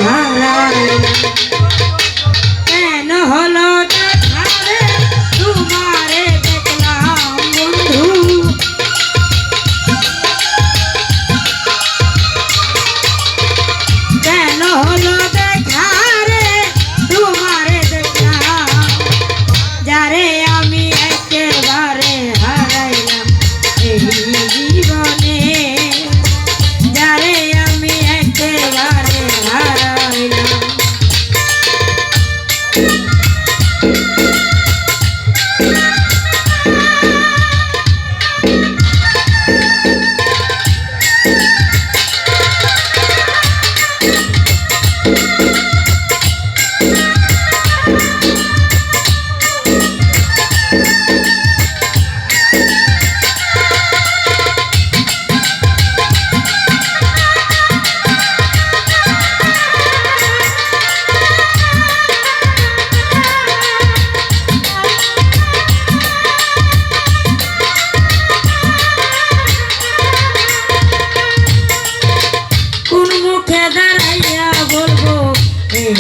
হারাইলাম। কেন হলো দেখা রে তোমারে দেখলাম বন্ধু, কেন হলো দেখা রে তোমারে দেখলাম, যারে আমি একেবারে হারাইলাম এই জীবনে, যারে আমি একেবারে হারাইলাম।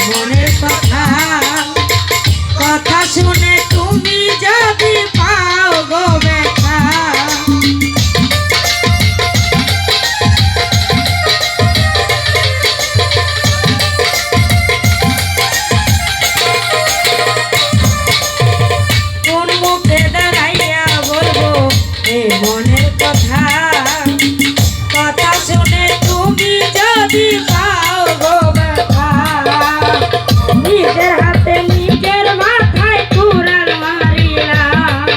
মনের কথা, কথা শুনে তুমি যদি পাও গো ব্যথা, কোন মুখে দাঁড়াইয়া বলবো এই মনের কথা, কথা শুনে তুমি যদি পাও গো ব্যথা, নিজের হাতে নিজের মাথায় কুড়াল মারিলাম,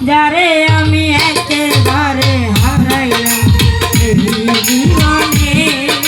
যারে